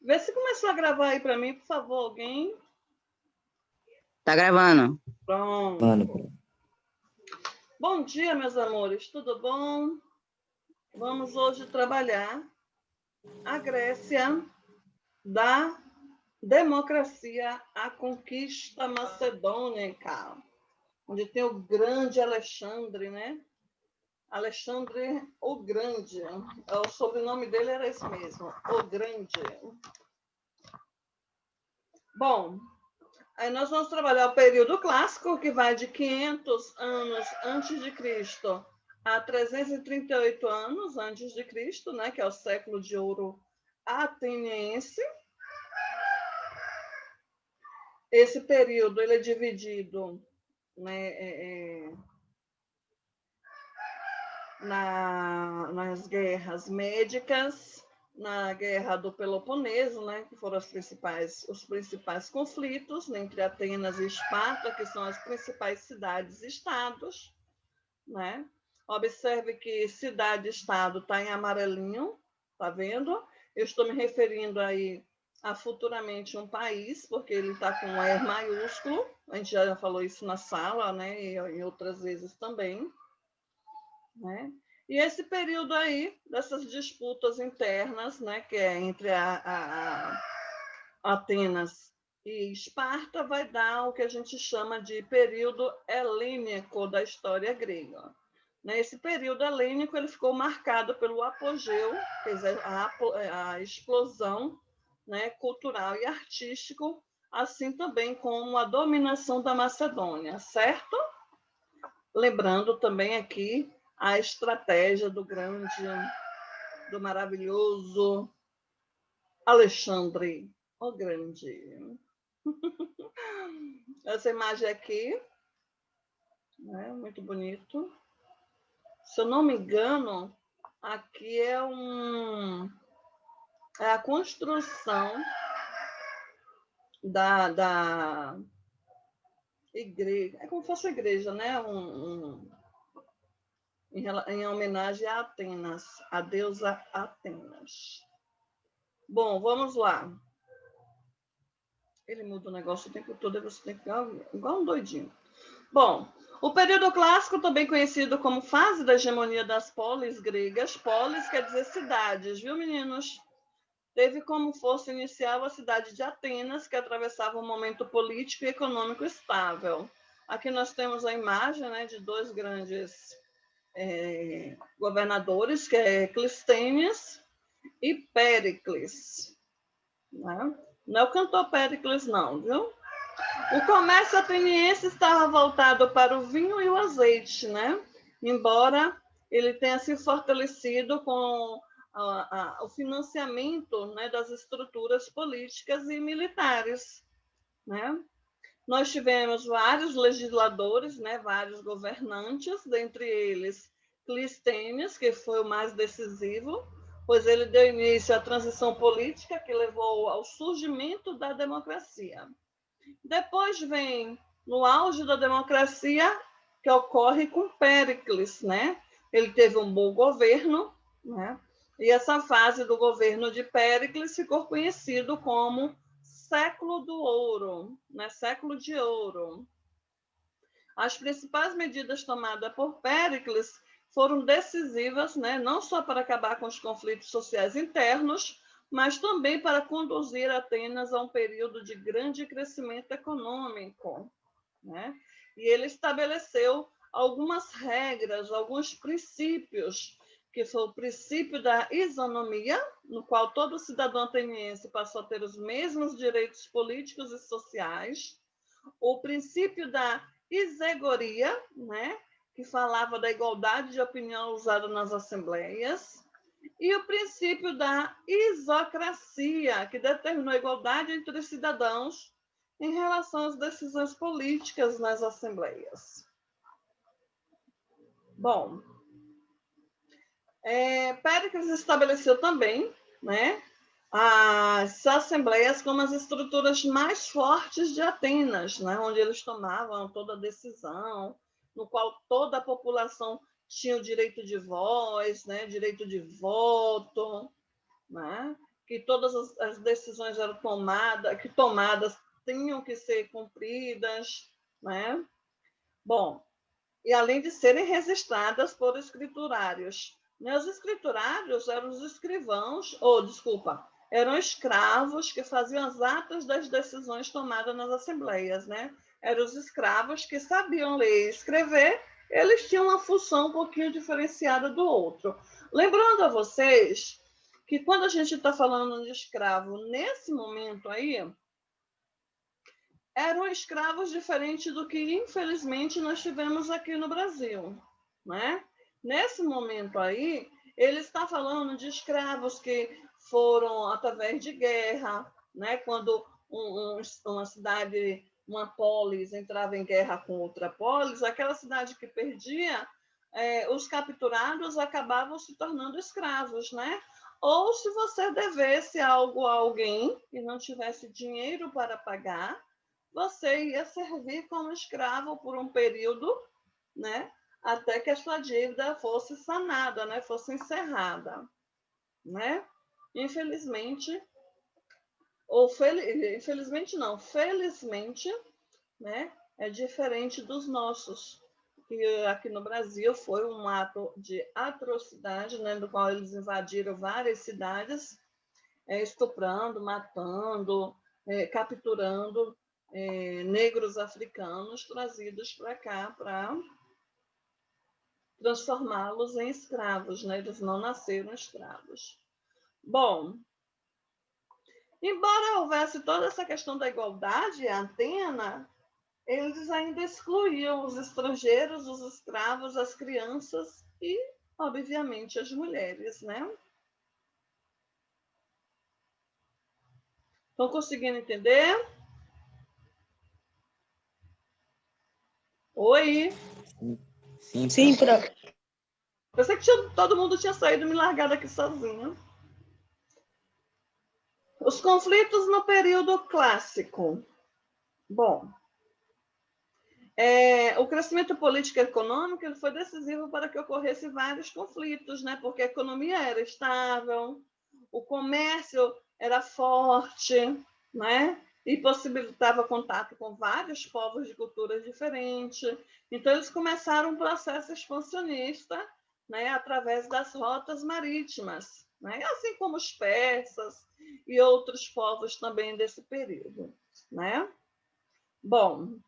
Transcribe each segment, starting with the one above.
Vê se começou a gravar aí para mim, por favor, alguém. Tá gravando. Pronto. Mano, Bom dia, meus amores, tudo bom? Vamos hoje trabalhar a Grécia da democracia, a conquista macedônica, onde tem o grande Alexandre, né? Alexandre o Grande. O sobrenome dele era esse mesmo, o Grande. Bom, aí nós vamos trabalhar o período clássico, que vai de 500 anos antes de Cristo a 338 anos antes de Cristo, né, que é o século de ouro ateniense. Esse período ele é dividido, né, nas guerras médicas, na guerra do Peloponeso, né, que foram os principais conflitos, né, entre Atenas e Esparta, que são as principais cidades-estados, né? Observe que cidade-estado está em amarelinho, tá vendo? Eu estou me referindo aí a futuramente um país, porque ele está com um E maiúsculo, a gente já falou isso na sala, né, e em outras vezes também, né? E esse período aí, dessas disputas internas, né, que é entre a Atenas e Esparta, vai dar o que a gente chama de período helênico da história grega. Nesse período helênico, ele ficou marcado pelo apogeu, quer dizer, a explosão, né, cultural e artístico, assim também como a dominação da Macedônia, certo? Lembrando também aqui a estratégia do grande, do maravilhoso Alexandre o Grande. Essa imagem aqui, né, muito bonito. Se eu não me engano, aqui é a construção da igreja. É como se fosse uma igreja, né? Em homenagem a Atenas, a deusa Atenas. Bom, vamos lá. Ele muda o negócio o tempo todo e você tem que ficar igual um doidinho. Bom, o período clássico, também conhecido como fase da hegemonia das polis gregas, polis quer dizer cidades, viu, meninos? Teve como força inicial a cidade de Atenas, que atravessava um momento político e econômico estável. Aqui nós temos a imagem, né, de dois grandes governadores, que é Clístenes e Péricles. Né? Não é o cantor Péricles, não, viu? O comércio ateniense estava voltado para o vinho e o azeite, né? Embora ele tenha se fortalecido com o financiamento, né, das estruturas políticas e militares, né? Nós tivemos vários legisladores, né, vários governantes, dentre eles Clístenes, que foi o mais decisivo, pois ele deu início à transição política que levou ao surgimento da democracia. Depois vem, no auge da democracia, que ocorre com Péricles, né? Ele teve um bom governo, né? E essa fase do governo de Péricles ficou conhecido como século do ouro, né? Século de ouro. As principais medidas tomadas por Péricles foram decisivas, né? Não só para acabar com os conflitos sociais internos, mas também para conduzir Atenas a um período de grande crescimento econômico, né? E ele estabeleceu algumas regras, alguns princípios, que foi o princípio da isonomia, no qual todo cidadão ateniense passou a ter os mesmos direitos políticos e sociais, o princípio da isegoria, né, que falava da igualdade de opinião usada nas assembleias, e o princípio da isocracia, que determinou a igualdade entre os cidadãos em relação às decisões políticas nas assembleias. Bom, Péricles estabeleceu também, né, as assembleias como as estruturas mais fortes de Atenas, né, onde eles tomavam toda a decisão, no qual toda a população tinha o direito de voz, né, direito de voto, né? que todas as decisões eram tomadas tinham que ser cumpridas, né? Bom, e além de serem registradas por escriturários. Né? Os escriturários eram os escrivãos, eram escravos que faziam as atas das decisões tomadas nas assembleias, né? Eram os escravos que sabiam ler e escrever, eles tinham uma função um pouquinho diferenciada do outro. Lembrando a vocês que quando a gente está falando de escravo, nesse momento aí, eram escravos diferentes do que, infelizmente, nós tivemos aqui no Brasil, né? Nesse momento aí, ele está falando de escravos que foram através de guerra, né? Quando uma cidade, uma polis entrava em guerra com outra polis, aquela cidade que perdia, os capturados acabavam se tornando escravos, né? Ou se você devesse algo a alguém e não tivesse dinheiro para pagar, você ia servir como escravo por um período, né? Até que a sua dívida fosse sanada, né? Fosse encerrada, né? Infelizmente, infelizmente não, felizmente, né? É diferente dos nossos, que aqui no Brasil foi um ato de atrocidade, né? Do qual eles invadiram várias cidades, estuprando, matando, capturando negros africanos trazidos para cá para transformá-los em escravos, né? Eles não nasceram escravos. Bom, embora houvesse toda essa questão da igualdade, a Atena, eles ainda excluíam os estrangeiros, os escravos, as crianças e, obviamente, as mulheres, né? Estão conseguindo entender? Oi? Sim, Pensei que todo mundo tinha saído e me largado aqui sozinha. Os conflitos no período clássico. Bom, o crescimento político e econômico foi decisivo para que ocorressem vários conflitos, né? Porque a economia era estável, o comércio era forte, né? E possibilitava contato com vários povos de culturas diferentes. Então, eles começaram um processo expansionista, né? Através das rotas marítimas, né? Assim como os persas e outros povos também desse período, né? Bom,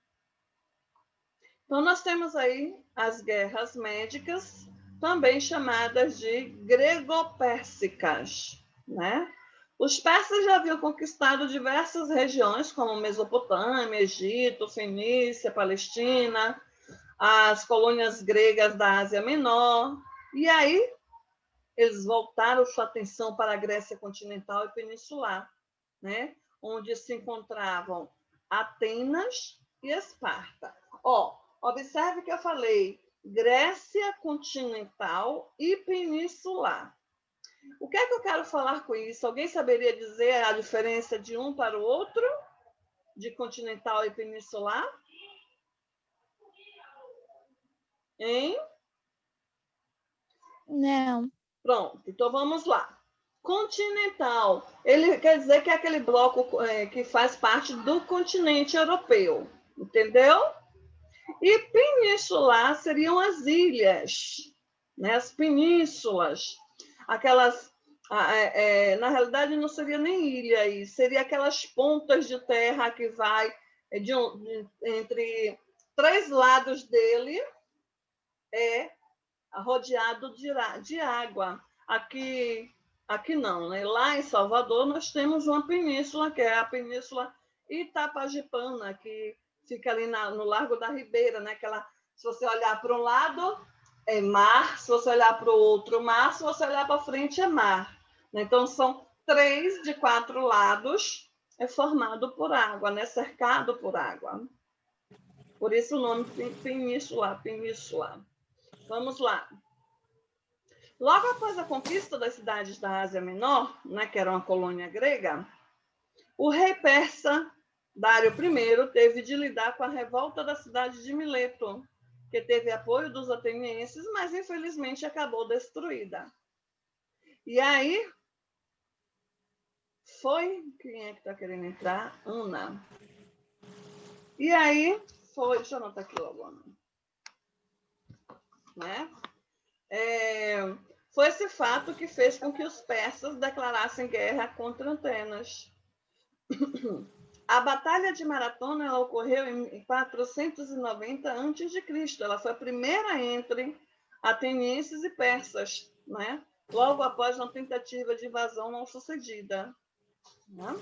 então, nós temos aí as guerras médicas, também chamadas de grego-pérsicas, né? Os persas já haviam conquistado diversas regiões, como Mesopotâmia, Egito, Fenícia, Palestina, as colônias gregas da Ásia Menor, e aí eles voltaram sua atenção para a Grécia continental e peninsular, né? Onde se encontravam Atenas e Esparta. Observe que eu falei Grécia continental e peninsular. O que é que eu quero falar com isso? Alguém saberia dizer a diferença de um para o outro? De continental e peninsular? Hein? Não. Pronto, então vamos lá. Continental, ele quer dizer que é aquele bloco que faz parte do continente europeu, entendeu? E peninsular seriam as ilhas, né? As penínsulas, aquelas. Na realidade, não seria nem ilha aí, seria aquelas pontas de terra que vai entre 3 lados dele, rodeado de água. Aqui não, né? Lá em Salvador nós temos uma península, que é a Península Itapajipana, que fica ali no Largo da Ribeira, né? Se você olhar para um lado, é mar, se você olhar para o outro, mar, se você olhar para frente, é mar. Então, são 3 de 4 lados formado por água, né? Cercado por água. Por isso o nome península. Vamos lá. Logo após a conquista das cidades da Ásia Menor, né, que era uma colônia grega, o rei persa Dário I teve de lidar com a revolta da cidade de Mileto, que teve apoio dos atenienses, mas infelizmente acabou destruída. E aí, foi... Quem é que está querendo entrar? Ana. E aí foi... Deixa eu anotar aqui logo, Ana. Né? Foi esse fato que fez com que os persas declarassem guerra contra Atenas. A Batalha de Maratona ela ocorreu em 490 a.C. Ela foi a primeira entre atenienses e persas, né? Logo após uma tentativa de invasão não sucedida. Né?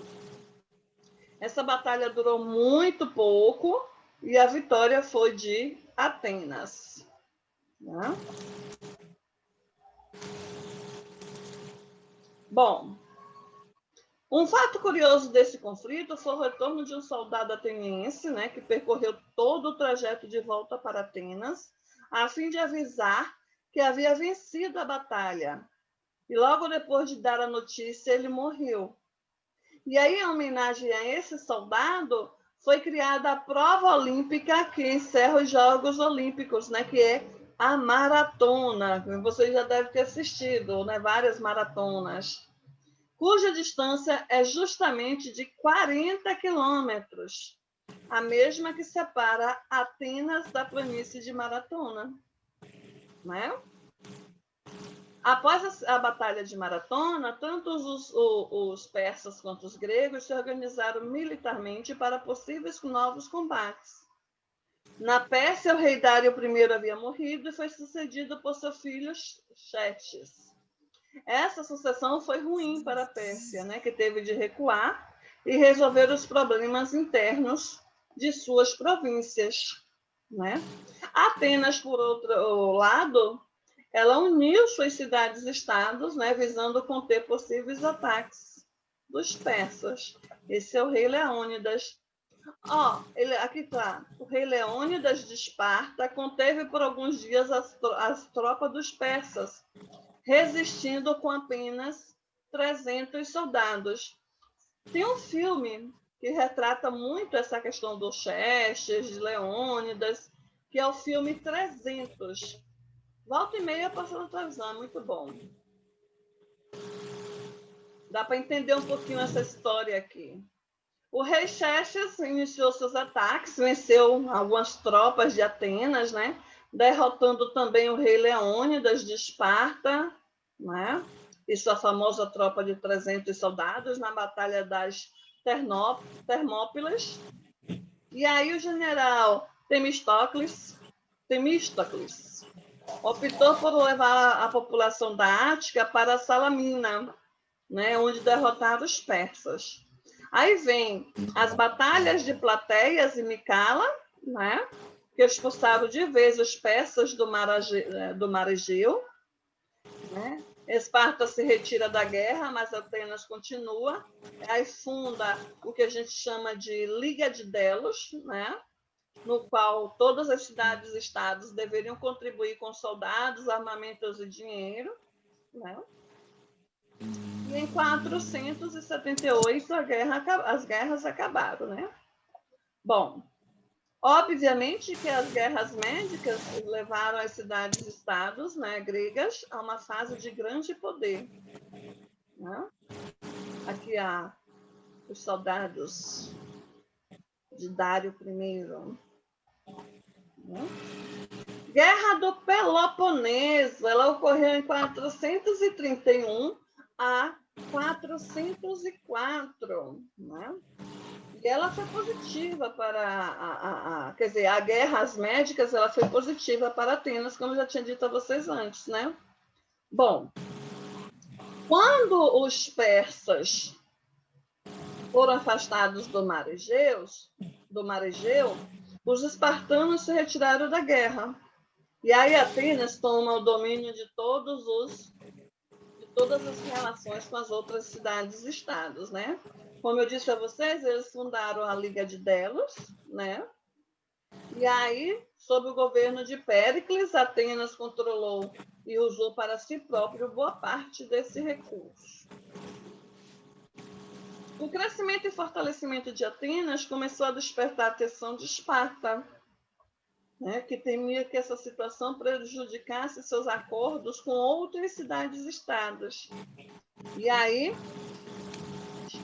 Essa batalha durou muito pouco e a vitória foi de Atenas. Né? Bom, um fato curioso desse conflito foi o retorno de um soldado ateniense, né, que percorreu todo o trajeto de volta para Atenas, a fim de avisar que havia vencido a batalha. E logo depois de dar a notícia, ele morreu. E aí, em homenagem a esse soldado, foi criada a prova olímpica que encerra os Jogos Olímpicos, né, que é a maratona. Você já deve ter assistido, né, várias maratonas, cuja distância é justamente de 40 quilômetros, a mesma que separa Atenas da planície de Maratona. Né? Após a Batalha de Maratona, tanto os persas quanto os gregos se organizaram militarmente para possíveis novos combates. Na Pérsia, o rei Dário I havia morrido e foi sucedido por seu filho Xerxes. Essa sucessão foi ruim para a Pérsia, né, que teve de recuar e resolver os problemas internos de suas províncias. Né? Atenas, por outro lado, ela uniu suas cidades-estados, né, visando conter possíveis ataques dos persas. Esse é o rei Leônidas. Aqui está. O rei Leônidas de Esparta conteve por alguns dias as tropas dos persas, resistindo com apenas 300 soldados. Tem um filme que retrata muito essa questão do Xerxes, de Leônidas, que é o filme 300. Volta e meia passa na televisão, é muito bom. Dá para entender um pouquinho essa história aqui. O rei Xerxes iniciou seus ataques, venceu algumas tropas de Atenas, né? Derrotando também o rei Leônidas de Esparta, né? E sua famosa tropa de 300 soldados na Batalha das Termópilas. E aí o general Temístocles optou por levar a população da Ática para Salamina, né, onde derrotaram os persas. Aí vem as batalhas de Plateias e Micala, né, que expulsaram de vez os persas do mar Egeu. Né? Esparta se retira da guerra, mas Atenas continua. Aí funda o que a gente chama de Liga de Delos, né? No qual todas as cidades-estados deveriam contribuir com soldados, armamentos e dinheiro. Né? E em 478 as guerras acabaram. Né? Bom, obviamente que as guerras médicas levaram as cidades-estados, né, gregas a uma fase de grande poder. Né? Aqui há os soldados de Dário I. Né? Guerra do Peloponeso, ela ocorreu em 431 a 404. Né? E ela foi positiva para quer dizer, a guerra às médicas, ela foi positiva para Atenas, como eu já tinha dito a vocês antes, né? Bom, quando os persas foram afastados do mar Egeu, os espartanos se retiraram da guerra. E aí Atenas toma o domínio de todas as relações com as outras cidades-estados, né? Como eu disse a vocês, eles fundaram a Liga de Delos, né? E aí, sob o governo de Péricles, Atenas controlou e usou para si próprio boa parte desse recurso. O crescimento e fortalecimento de Atenas começou a despertar a atenção de Esparta, né, que temia que essa situação prejudicasse seus acordos com outras cidades-estados. E aí,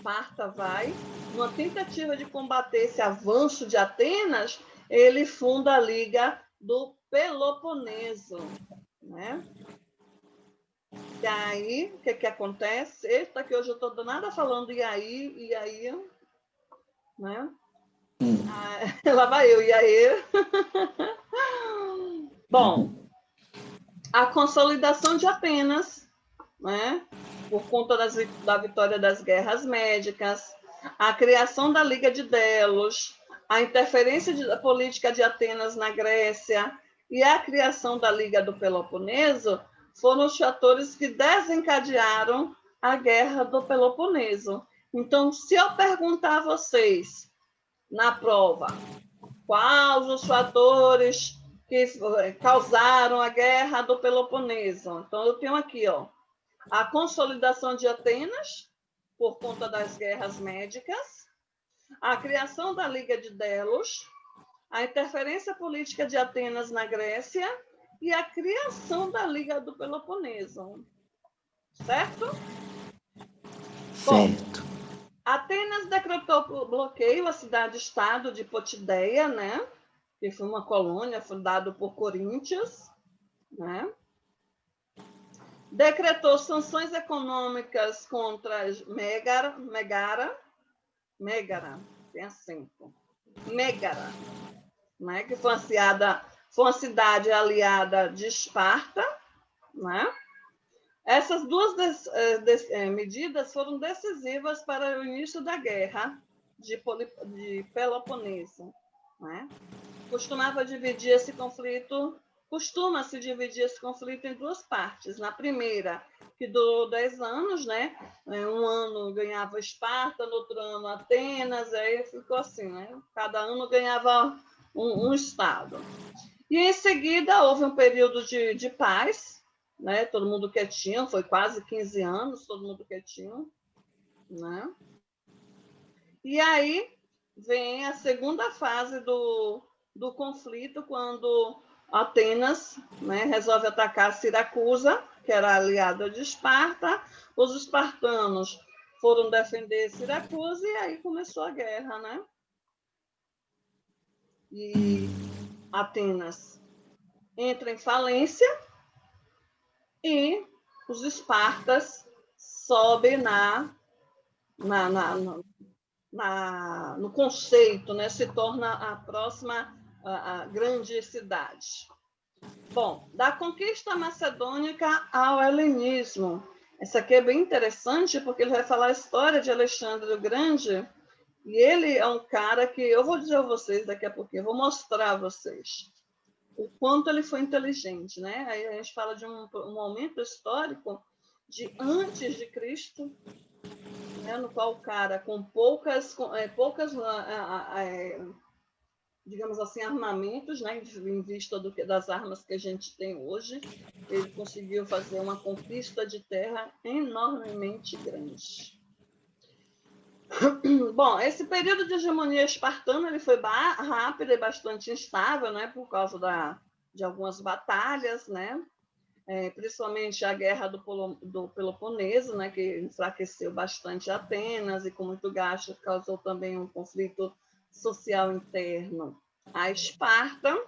Esparta vai, numa tentativa de combater esse avanço de Atenas, ele funda a Liga do Peloponeso, né? E aí, o que acontece? Eita, que hoje eu estou nada falando e aí, né? Lá vai eu, e aí? Bom, a consolidação de Atenas, né? Por conta da vitória das guerras médicas, a criação da Liga de Delos, a interferência da política de Atenas na Grécia e a criação da Liga do Peloponeso foram os fatores que desencadearam a Guerra do Peloponeso. Então, se eu perguntar a vocês na prova quais os fatores que causaram a Guerra do Peloponeso, então eu tenho aqui, ó, a consolidação de Atenas por conta das guerras médicas, a criação da Liga de Delos, a interferência política de Atenas na Grécia e a criação da Liga do Peloponeso. Certo? Bom, Atenas decretou bloqueio à cidade-estado de Potideia, né? Que foi uma colônia fundada por Coríntios, né? Decretou sanções econômicas contra Megara, tem acento, Megara, né? Que foi uma cidade aliada de Esparta, né? Essas duas medidas foram decisivas para o início da guerra de Peloponeso, né? Costuma-se dividir esse conflito em duas partes. Na primeira, que durou 10 anos, né? Um ano ganhava Esparta, no outro ano Atenas, aí ficou assim, né? Cada ano ganhava um estado. E em seguida houve um período de paz, né? Todo mundo quietinho, foi quase 15 anos, todo mundo quietinho, né? E aí vem a segunda fase do conflito, quando Atenas, né, resolve atacar Siracusa, que era aliada de Esparta. Os espartanos foram defender Siracusa e aí começou a guerra, né? E Atenas entra em falência e os espartas sobem no conceito, né? Se torna a próxima a grande cidade. Bom, da conquista macedônica ao helenismo. Essa aqui é bem interessante, porque ele vai falar a história de Alexandre o Grande, e ele é um cara que eu vou dizer a vocês daqui a pouquinho, eu vou mostrar a vocês o quanto ele foi inteligente, né? Aí a gente fala de um momento histórico de antes de Cristo, né, no qual o cara com poucas digamos assim, armamentos, né, em vista das armas que a gente tem hoje, ele conseguiu fazer uma conquista de terra enormemente grande. Bom, esse período de hegemonia espartana ele foi rápido e bastante instável, né, por causa de algumas batalhas, né, principalmente a guerra do Peloponeso, né, que enfraqueceu bastante Atenas e com muito gasto causou também um conflito social interno a Esparta.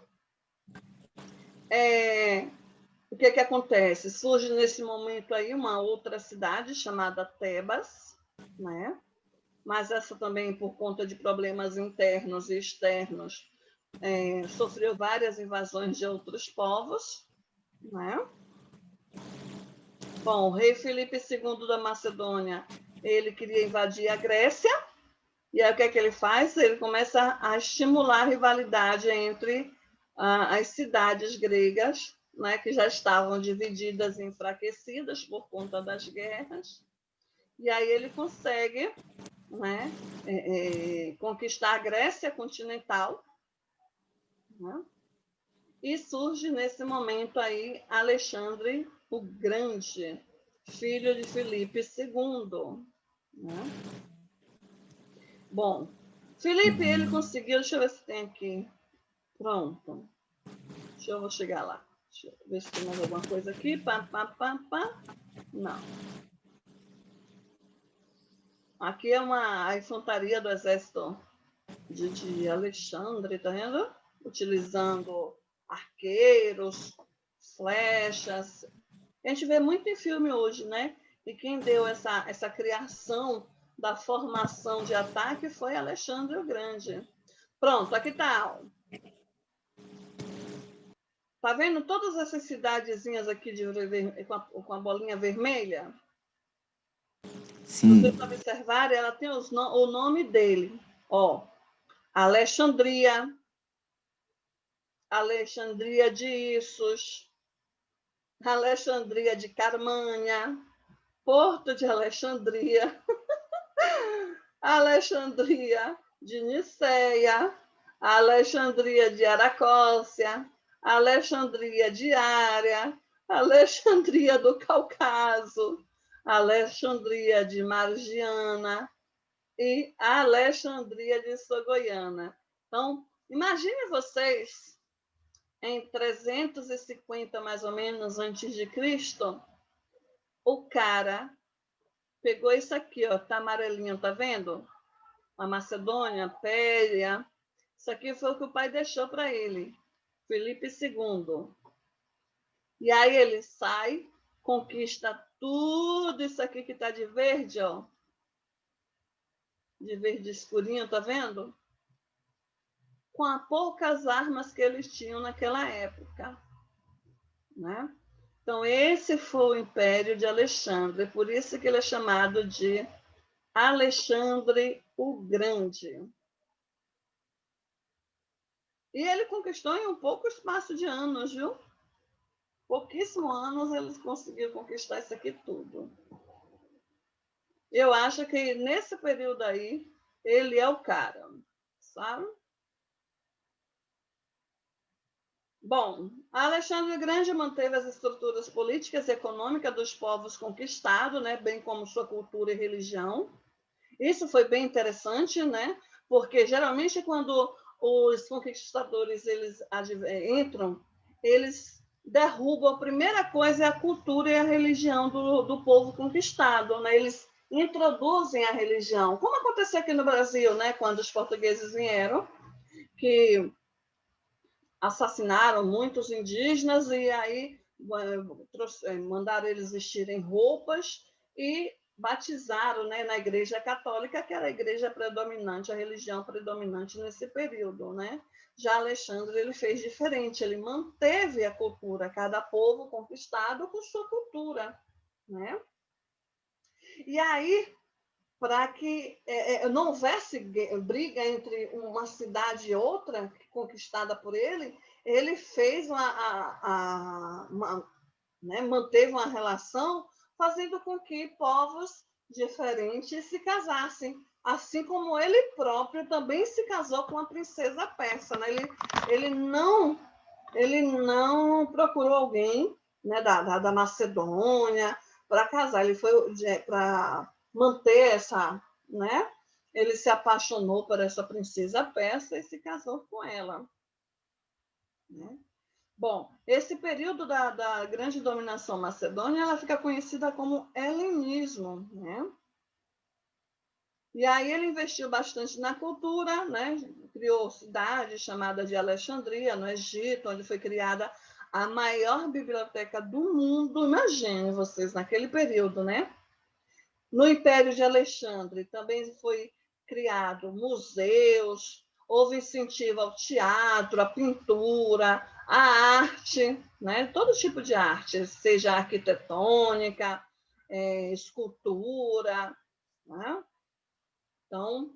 O que acontece? Surge nesse momento aí uma outra cidade chamada Tebas, né? Mas essa também, por conta de problemas internos e externos, sofreu várias invasões de outros povos, né? Bom, o rei Filipe II da Macedônia, ele queria invadir a Grécia, e aí o que ele faz? Ele começa a estimular a rivalidade entre as cidades gregas, né, que já estavam divididas e enfraquecidas por conta das guerras, e aí ele consegue, né, conquistar a Grécia continental, né, e surge nesse momento aí Alexandre o Grande, filho de Filipe II. Né? Bom, Filipe, ele conseguiu, deixa eu ver se tem aqui, pronto, deixa eu vou chegar lá, deixa eu ver se tem mais alguma coisa aqui, não. Aqui é a infantaria do exército de Alexandre, tá vendo? Utilizando arqueiros, flechas. A gente vê muito em filme hoje, né? E quem deu essa criação da formação de ataque foi Alexandre o Grande. Pronto, aqui está. Tá vendo todas essas cidadezinhas aqui com a bolinha vermelha? Se Sim. vocês observarem, ela tem o nome dele. Ó, Alexandria, Alexandria de Issos, Alexandria de Carmanha, Porto de Alexandria, Alexandria de Niceia, Alexandria de Aracócia, Alexandria de Ária, Alexandria do Cáucaso, Alexandria de Margiana e Alexandria de Sogoiana. Então, imagine vocês, em 350 mais ou menos antes de Cristo, o cara pegou isso aqui, ó, tá amarelinho, tá vendo? A Macedônia, Péria. Isso aqui foi o que o pai deixou para ele, Filipe II. E aí ele sai, conquista tudo isso aqui que está de verde, ó. De verde escurinho, tá vendo? Com as poucas armas que eles tinham naquela época, né? Então, esse foi o Império de Alexandre, por isso que ele é chamado de Alexandre o Grande. E ele conquistou em um pouco espaço de anos, viu? Pouquíssimos anos eles conseguiram conquistar isso aqui tudo. Eu acho que nesse período aí, ele é o cara, sabe? Bom, Alexandre o Grande manteve as estruturas políticas e econômicas dos povos conquistados, né, bem como sua cultura e religião. Isso foi bem interessante, né? Porque geralmente quando os conquistadores eles entram, eles derrubam, a primeira coisa é a cultura e a religião do povo conquistado, né? Eles introduzem a religião, como aconteceu aqui no Brasil, né? Quando os portugueses vieram, que assassinaram muitos indígenas e aí mandaram eles vestirem roupas e batizaram, né, na Igreja Católica, que era a igreja predominante, a religião predominante nesse período, né? Já Alexandre ele fez diferente, ele manteve a cultura, cada povo conquistado com sua cultura, né? E aí, para que não houvesse briga entre uma cidade e outra conquistada por ele, ele fez né, manteve uma relação, fazendo com que povos diferentes se casassem, assim como ele próprio também se casou com a princesa persa, né? Ele não procurou alguém, né, da Macedônia para casar, ele foi para manter essa, né? Ele se apaixonou por essa princesa persa e se casou com ela, né? Bom, esse período da grande dominação macedônia, ela fica conhecida como helenismo, né? E aí ele investiu bastante na cultura, né? Criou cidade chamada de Alexandria, no Egito, onde foi criada a maior biblioteca do mundo. Imagine vocês, naquele período, né? No Império de Alexandre também foi criado museus, houve incentivo ao teatro, à pintura, à arte, né? Todo tipo de arte, seja arquitetônica, escultura, né? Então,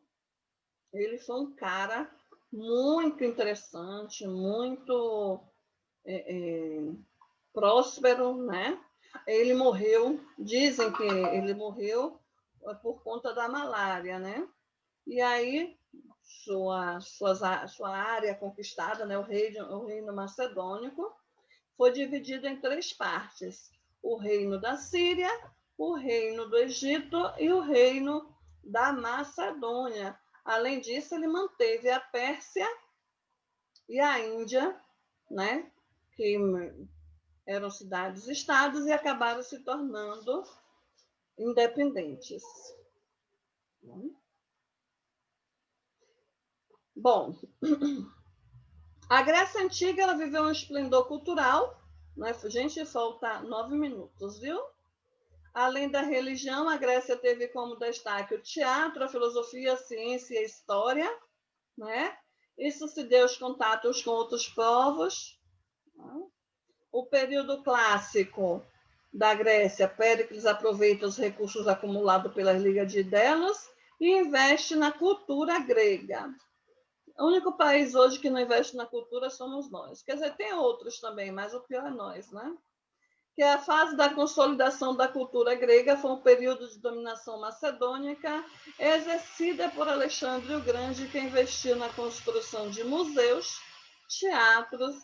ele foi um cara muito interessante, muito próspero, né? Ele morreu, dizem que ele morreu por conta da malária, né? E aí sua área conquistada, né? O reino macedônico, foi dividido em 3 partes: o reino da Síria, o reino do Egito e o reino da Macedônia. Além disso, ele manteve a Pérsia e a Índia, né? Que eram cidades-estados e acabaram se tornando independentes. Bom, a Grécia Antiga ela viveu um esplendor cultural, né? Gente, falta 9 minutos, viu? Além da religião, a Grécia teve como destaque o teatro, a filosofia, a ciência e a história, né? Isso se deu os contatos com outros povos. O período clássico da Grécia, Péricles aproveita os recursos acumulados pela Liga de Delos e investe na cultura grega. O único país hoje que não investe na cultura somos nós. Quer dizer, tem outros também, mas o pior é nós, né? Que a fase da consolidação da cultura grega foi um período de dominação macedônica exercida por Alexandre o Grande, que investiu na construção de museus, teatros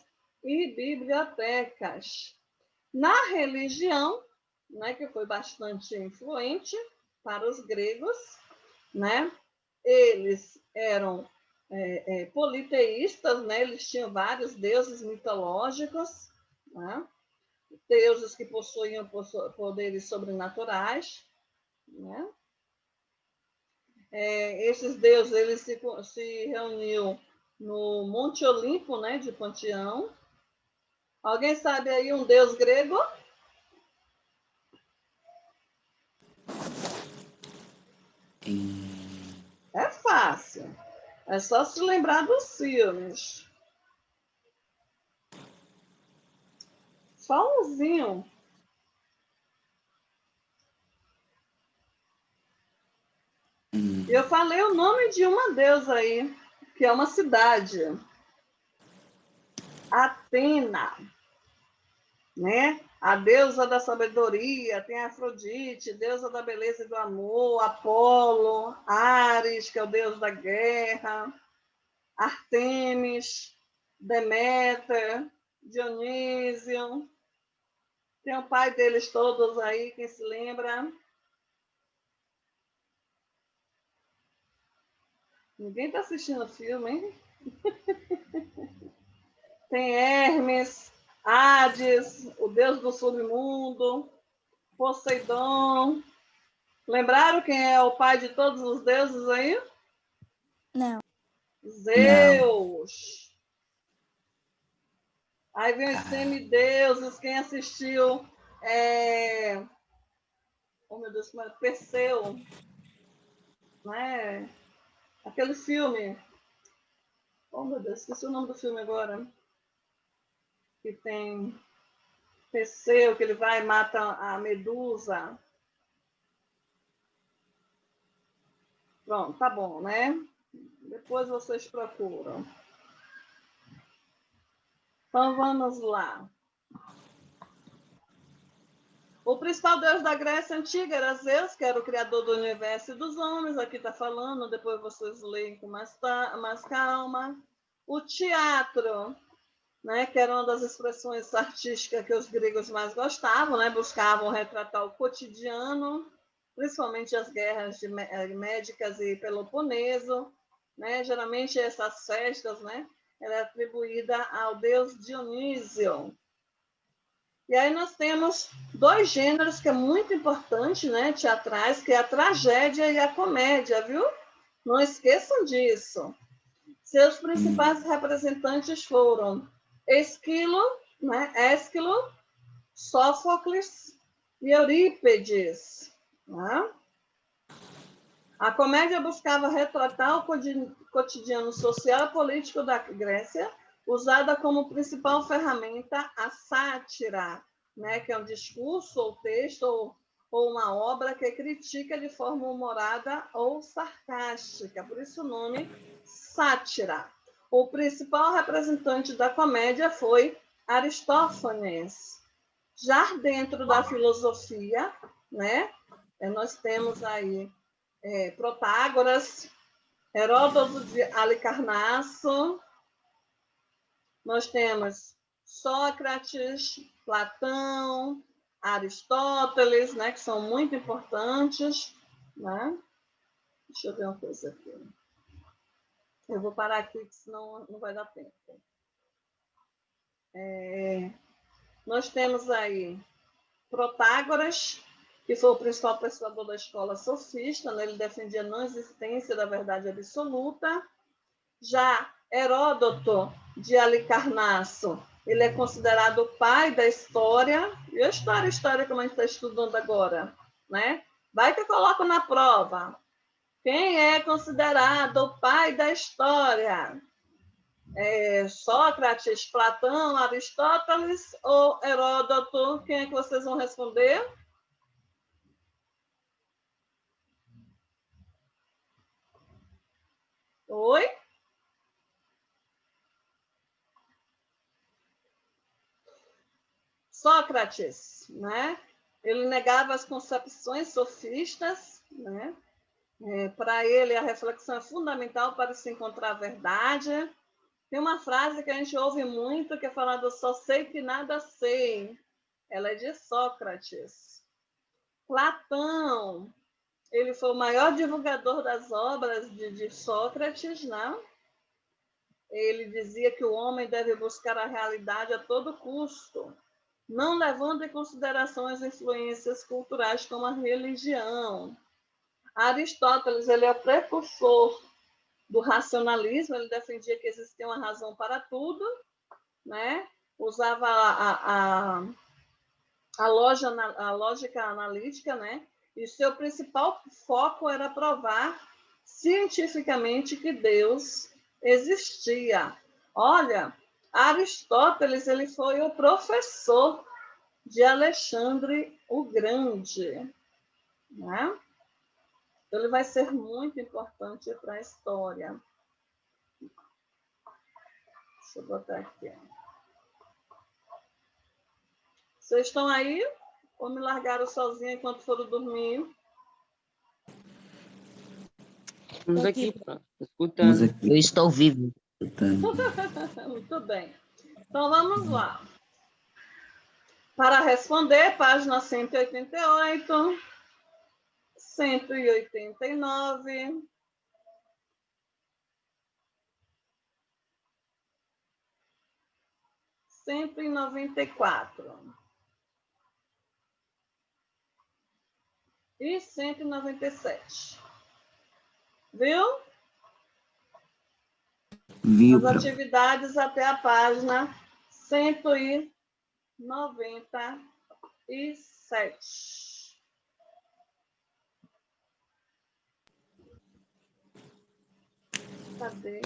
e bibliotecas. Na religião, né, que foi bastante influente para os gregos, né, eles eram politeístas, né, eles tinham vários deuses mitológicos, né, deuses que possuíam poderes sobrenaturais, né? Esses deuses eles se reuniam no Monte Olimpo, né, de Panteão. Alguém sabe aí um deus grego? É fácil. É só se lembrar dos filmes. Só umzinho. Eu falei o nome de uma deusa aí, que é uma cidade. Atena, né? A deusa da sabedoria, tem a Afrodite, deusa da beleza e do amor, Apolo, Ares, que é o deus da guerra, Artemis, Deméter, Dionísio. Tem o pai deles todos aí, quem se lembra? Ninguém está assistindo o filme, hein? Tem Hermes, Hades, o deus do submundo, Poseidon. Lembraram quem é o pai de todos os deuses aí? Não. Zeus. Aí vem os semideuses, quem assistiu oh meu Deus, como é? Perseu, né? Aquele filme. Oh meu Deus, esqueci o nome do filme agora. Que tem Perseu, que ele vai e mata a Medusa. Pronto, tá bom, né? Depois vocês procuram. Então vamos lá. O principal deus da Grécia Antiga era Zeus, que era o criador do universo e dos homens. Aqui está falando, depois vocês leem com mais calma. O teatro, né, que era uma das expressões artísticas que os gregos mais gostavam, né, buscavam retratar o cotidiano, principalmente as guerras médicas e Peloponeso. Né, geralmente essas festas, né, era atribuída ao deus Dionísio. E aí nós temos dois gêneros que é muito importante, né, teatrais, que é a tragédia e a comédia, viu? Não esqueçam disso. Seus principais representantes foram Esquilo, né, Ésquilo, Sófocles e Eurípides. Né? A comédia buscava retratar o cotidiano social e político da Grécia, usada como principal ferramenta a sátira, né, que é um discurso ou texto ou uma obra que critica de forma humorada ou sarcástica, por isso o nome sátira. O principal representante da comédia foi Aristófanes. Já dentro da filosofia, né, nós temos aí Protágoras, Heródoto de Alicarnasso, nós temos Sócrates, Platão, Aristóteles, né, que são muito importantes. Né? Deixa eu ver uma coisa aqui. Eu vou parar aqui, senão não vai dar tempo. Nós temos aí Protágoras, que foi o principal persuador da escola sofista, né? Ele defendia a não existência da verdade absoluta. Já Heródoto de Halicarnasso, ele é considerado o pai da história, e a história como a gente está estudando agora, né? Vai que eu coloco na prova. Quem é considerado o pai da história? Sócrates, Platão, Aristóteles ou Heródoto? Quem é que vocês vão responder? Oi? Sócrates, né? Ele negava as concepções sofistas, né? Para ele, a reflexão é fundamental para se encontrar a verdade. Tem uma frase que a gente ouve muito, que é falada, só sei que nada sei. Ela é de Sócrates. Platão, ele foi o maior divulgador das obras de Sócrates, né? Ele dizia que o homem deve buscar a realidade a todo custo, não levando em consideração as influências culturais como a religião. Aristóteles, ele é o precursor do racionalismo, ele defendia que existia uma razão para tudo, né? Usava a lógica analítica, né? E seu principal foco era provar cientificamente que Deus existia. Olha, Aristóteles, ele foi o professor de Alexandre o Grande, né? Então, ele vai ser muito importante para a história. Deixa eu botar aqui. Vocês estão aí? Ou me largaram sozinha enquanto foram dormir? Estamos aqui, escutando. Eu estou vivo. Muito bem. Então, vamos lá. Para responder, página 188, 189, 194 e 197. Viu? Viu, As atividades até a página 197. Cadê?